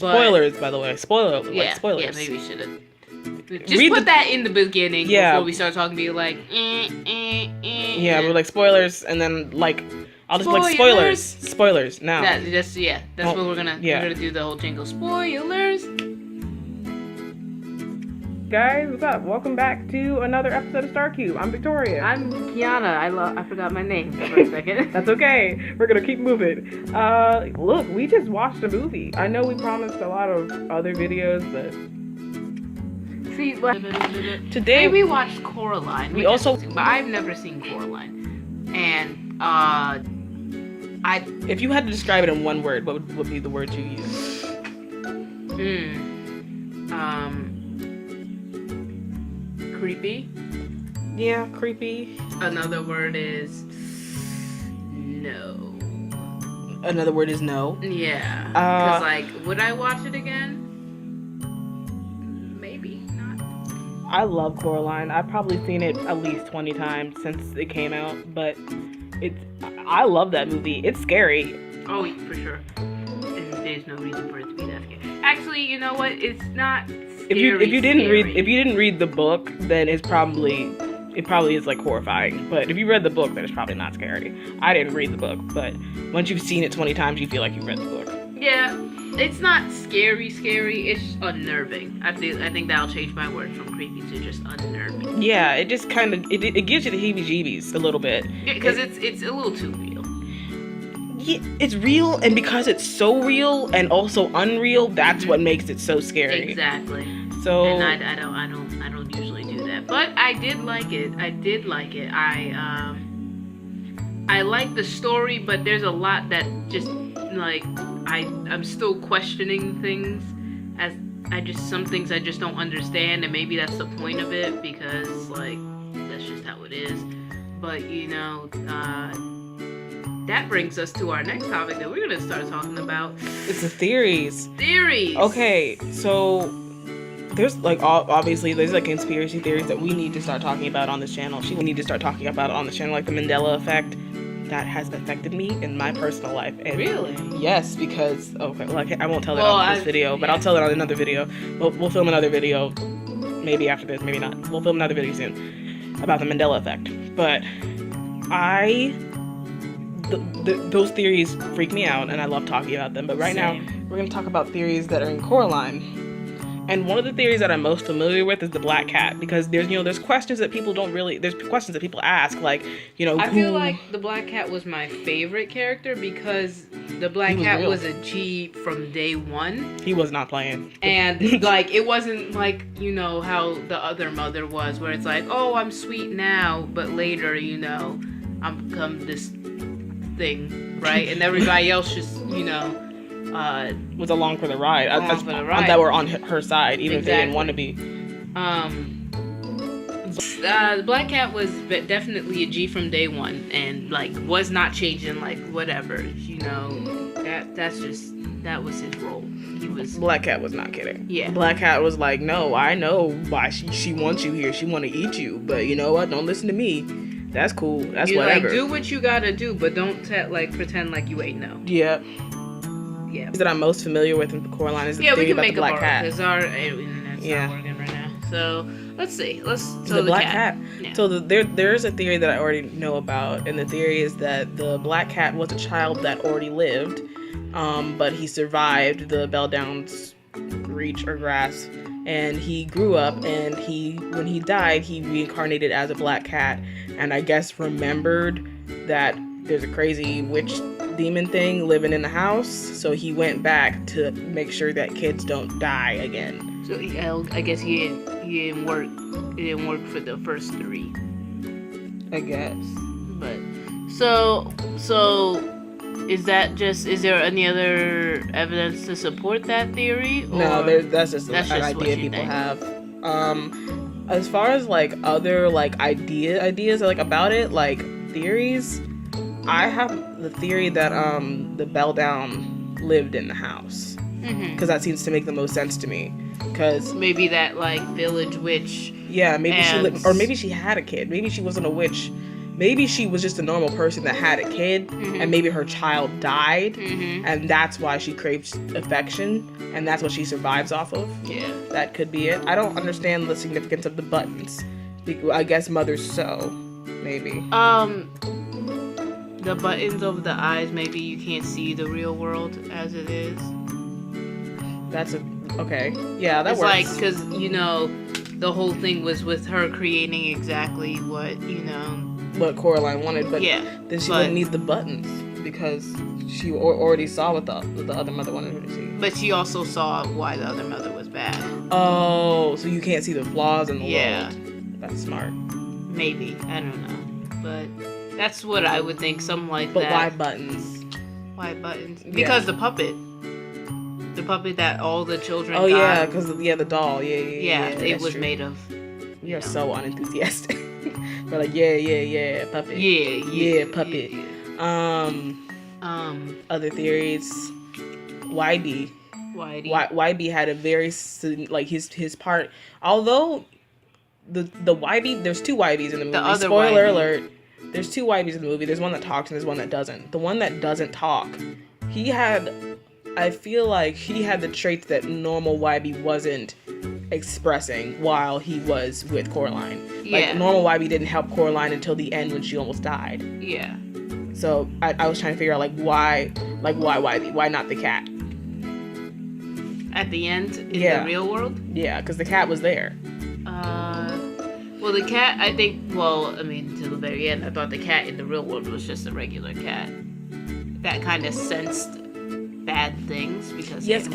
Spoilers, by the way. Spoilers. Yeah, spoilers. yeah, maybe we should have. Just put that in the beginning before we start talking. Be like, Yeah, we're like spoilers, and then like I'll just like spoilers now. That's what we're gonna do the whole jingle. Spoilers. Guys, what's up? Welcome back to another episode of StarKuube. I'm Victoria. I'm Kiana. I forgot my name for a second. That's okay. We're gonna keep moving. Look, we just watched a movie. I know we promised a lot of other videos, but today we watched Coraline. But I've never seen Coraline, and if you had to describe it in one word, what would be the word you use? Creepy. Yeah, creepy. Another word is no. Another word is no. Yeah. Because would I watch it again? Maybe not. I love Coraline. I've probably seen it at least 20 times since it came out, but I love that movie. It's scary. Oh, for sure. And there's no reason for it to be that scary. Actually, you know what? It's not. If you didn't read the book, then it probably is like horrifying. But if you read the book, then it's probably not scary. I didn't read the book, but once you've seen it 20 times, you feel like you've read the book. Yeah, it's not scary. It's unnerving. I think that'll change my word from creepy to just unnerving. Yeah, it just kind of it gives you the heebie-jeebies a little bit. Yeah, because it's a little too real. Yeah, it's real, and because it's so real and also unreal, that's what makes it so scary. Exactly. So and I don't usually do that, but I did like it. I like the story, but there's a lot that just like I'm still questioning things as some things I just don't understand, and maybe that's the point of it because like that's just how it is. But that brings us to our next topic that we're going to start talking about. It's the theories. Theories! Okay, so there's like, obviously, there's like conspiracy theories that we need to start talking about on this channel. We need to start talking about it on this channel, like the Mandela effect. That has affected me in my personal life. And really? Yes, because, okay, well, I won't tell it on this video, but I'll tell it on another video. We'll film another video, maybe after this, maybe not. We'll film another video soon about the Mandela effect. But those theories freak me out, and I love talking about them. But right now, we're going to talk about theories that are in Coraline. And one of the theories that I'm most familiar with is the black cat, because there's questions that people there's questions that people ask, like, I feel like the black cat was my favorite character because the black cat was a G from day one. He was not playing. And, like, it wasn't like, how the other mother was, where it's like, oh, I'm sweet now, but later, I'm become this thing, right? And everybody else just, was along for the ride. That were on her side, even if they didn't want to be. The black cat was definitely a G from day one, and like was not changing, like whatever, that was his role. Black cat was not kidding. Yeah. Black cat was like, no, I know why she wants you here. She want to eat you, but you know what? Don't listen to me. That's cool. That's whatever. Like, do what you gotta do, but don't pretend like you ain't know. Yeah. Yeah. That I'm most familiar with in Coraline is the theory about the black cat. Because our internet's not working right now. So let's see. The black cat. Yeah. So there's a theory that I already know about, and the theory is that the black cat was a child that already lived, but he survived the Bell Downs reach or grasp, and he grew up, and when he died, he reincarnated as a black cat, and I guess remembered that there's a crazy witch demon thing living in the house, so he went back to make sure that kids don't die again. So I guess he didn't work. It didn't work for the first three, I guess. But so is there any other evidence to support that theory? Or no, that's just an idea people have. As far as like other like ideas like about it, like theories, I have the theory that the Bell Down lived in the house, because that seems to make the most sense to me. Because maybe that like village witch. Yeah, maybe she lived, or maybe she had a kid. Maybe she wasn't a witch, maybe she was just a normal person that had a kid, and maybe her child died, and that's why she craves affection, and that's what she survives off of. Yeah. That could be it. I don't understand the significance of the buttons. I guess mothers sew, maybe. The buttons over the eyes, maybe you can't see the real world as it is. That's okay. Yeah, that it's works. Like, because, you know, the whole thing was with her creating exactly what, you know... what Coraline wanted, but yeah, then she wouldn't need the buttons because she already saw what the other mother wanted her to see. But she also saw why the other mother was bad. Oh, so you can't see the flaws in the yeah. world. That's smart. Maybe. I don't know. But that's what I would think, something like but that. But why buttons? Why buttons? Because the puppet. The puppet that all the children got. yeah, because the doll. Yeah, it was true. Made of. We are so unenthusiastic. We're like, yeah, puppet. Yeah, puppet. Yeah. Other theories. YB had a very, like, his part. Although the YB, there's two YBs in the movie. Spoiler alert. There's two YBs in the movie. There's one that talks and there's one that doesn't. The one that doesn't talk, I feel like he had the traits that normal YB wasn't expressing while he was with Coraline. Yeah. Like, normal YB didn't help Coraline until the end when she almost died. Yeah. So I was trying to figure out, why YB? Why not the cat? At the end, in the real world? Yeah, because the cat was there. Well, the cat, I think, to the very end, I thought the cat in the real world was just a regular cat. That kind of sensed bad things because yes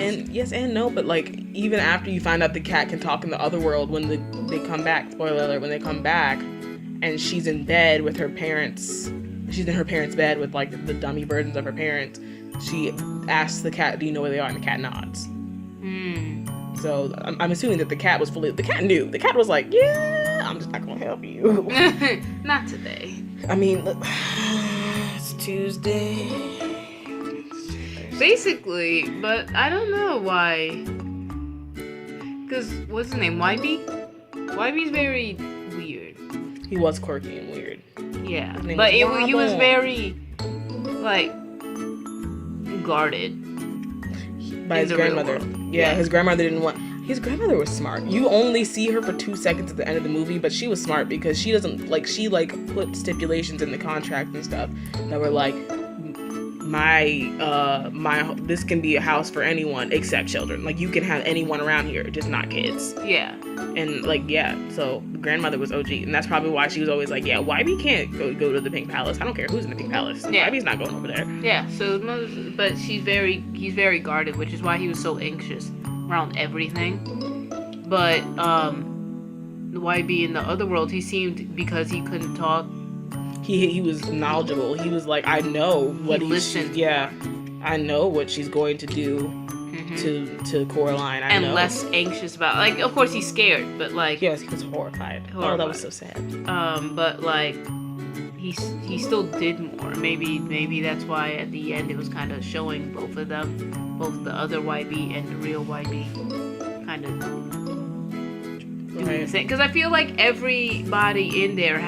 and no, but like even after you find out the cat can talk in the other world, when they come back, spoiler alert, when they come back and she's in bed with her parents, she's in her parents' bed with like the dummy versions of her parents, she asks the cat, do you know where they are? And the cat nods. So I'm assuming that the cat knew. The cat was like, yeah, I'm just not gonna help you. Not today. I mean, look, it's Tuesday. Basically, but I don't know why. Because, what's his name? YB? YB's very weird. He was quirky and weird. Yeah, but he was very, like, guarded. By his grandmother. Yeah, his grandmother didn't want... His grandmother was smart. You only see her for 2 seconds at the end of the movie, but she was smart because she doesn't... Like, she, like, put stipulations in the contract and stuff that were like... this can be a house for anyone except children. Like, you can have anyone around here, just not kids. Yeah. And so the grandmother was OG, and that's probably why she was always like, yeah, YB can't go to the Pink Palace. I don't care who's in the Pink Palace. Yeah. YB's not going over there. Yeah. So, but he's very guarded, which is why he was so anxious around everything. But YB in the other world, he seemed, because he couldn't talk. He was knowledgeable. He was like, I know what he listened. Yeah, I know what she's going to do to Coraline. I know. Less anxious about. Like, of course he's scared, but like. Yes, he was horrified. Oh, that was so sad. But like, he still did more. Maybe that's why at the end it was kind of showing both of them, both the other YB and the real YB, kind of. Because I feel like everybody in there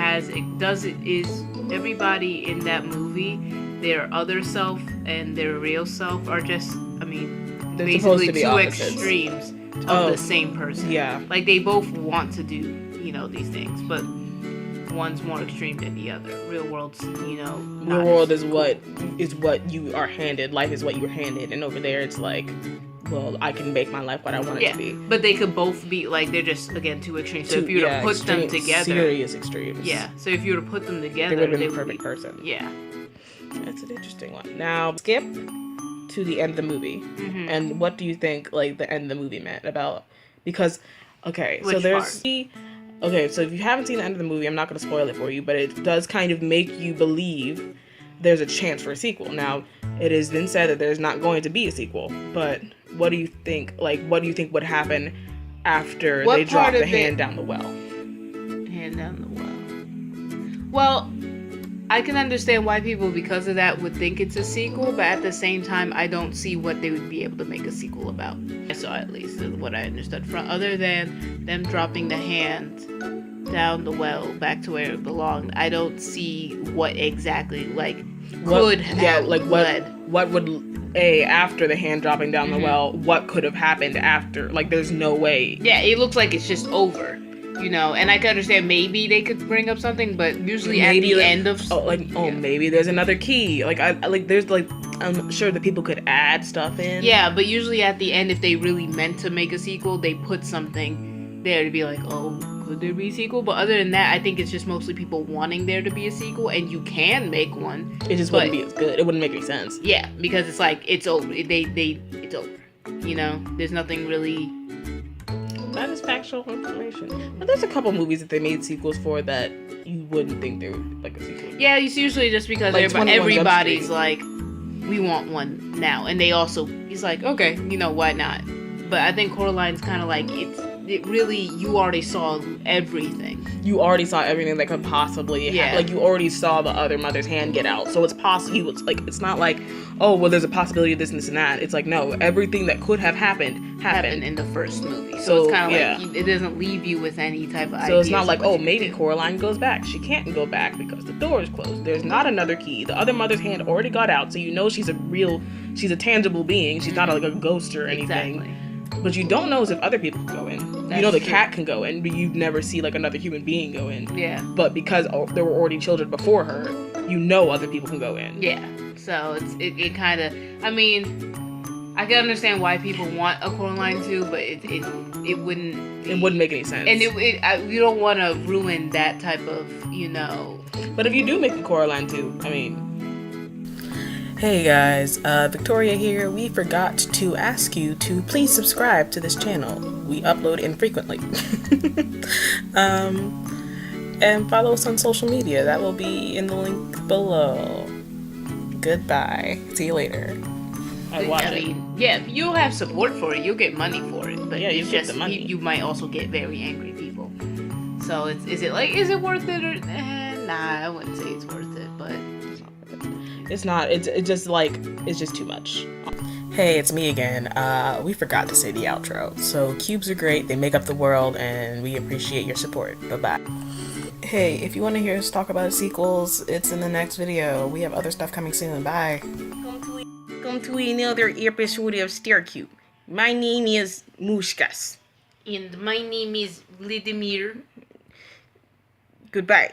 everybody in that movie, their other self and their real self are just, they're basically to be two opposites. Extremes of the same person. Yeah. Like, they both want to do, these things, but one's more extreme than the other. Real world's, real world is what you are handed. Life is what you're handed, and over there it's like, well, I can make my life what I want it to be. But they could both be, like, they're just, again, two extremes. So if you were to put them together... Serious extremes. Yeah. So if you were to put them together... They would have been the perfect person. Yeah. That's an interesting one. Now, skip to the end of the movie. Mm-hmm. And what do you think, like, the end of the movie meant about... Because, okay, Which so there's... part? Okay, so if you haven't seen the end of the movie, I'm not going to spoil it for you, but it does kind of make you believe there's a chance for a sequel. Now, it has been said that there's not going to be a sequel, but... What do you think? Like, what do you think would happen after they drop the hand down the well? Hand down the well. Well, I can understand why people, because of that, would think it's a sequel, but at the same time, I don't see what they would be able to make a sequel about. I saw, at least, what I understood from, other than them dropping the hand down the well back to where it belonged, I don't see what exactly could have led. What would after the hand dropping down the well, what could have happened after? Like, there's no way. Yeah, it looks like it's just over. And I can understand maybe they could bring up something, but usually maybe at the end of maybe there's another key. I'm sure that people could add stuff in. Yeah, but usually at the end, if they really meant to make a sequel, they put something there to be like, oh, could there be a sequel? But other than that, I think it's just mostly people wanting there to be a sequel, and you can make one. It just wouldn't be as good. It wouldn't make any sense. Yeah, because it's like it's over. It's over. There's nothing really. That is factual information. But there's a couple movies that they made sequels for that you wouldn't think they were like a sequel. Yeah, it's usually just because everybody's like, we want one now, and they also, he's like, okay, why not? But I think Coraline's kind of like, it really, you already saw everything. You already saw everything that could possibly happen. Like, you already saw the other mother's hand get out. So it's possible, it's not like, oh, well, there's a possibility of this and this and that. It's like, no, everything that could have happened in the first movie. So it's kind of like, it doesn't leave you with any type of idea. So it's not like, oh, maybe Coraline goes back. She can't go back because the door is closed. There's not another key. The other mother's hand already got out, so she's a tangible being. She's not like a ghost or anything. Exactly. But you don't know if other people can go in. The cat can go in, but you never see like another human being go in. Yeah. But because there were already children before her, other people can go in. Yeah. So it kind of, I mean, I can understand why people want a Coraline 2, but it wouldn't. It wouldn't make any sense. And you don't want to ruin that type of, But if you do make a Coraline 2, I mean. Hey guys, Victoria here. We forgot to ask you to please subscribe to this channel. We upload infrequently. And follow us on social media. That will be in the link below. Goodbye. See you later. You'll have support for it. You'll get money for it. But you get the money. You might also get very angry people. So is it worth it or nah? I wouldn't say it's worth it, but. It's not. It's just too much. Hey, it's me again. We forgot to say the outro. So cubes are great. They make up the world, and we appreciate your support. Bye-bye. Hey, if you want to hear us talk about sequels, it's in the next video. We have other stuff coming soon. Bye. Come to another episode of StarKuube. My name is Mushkas. And my name is Vladimir. Goodbye.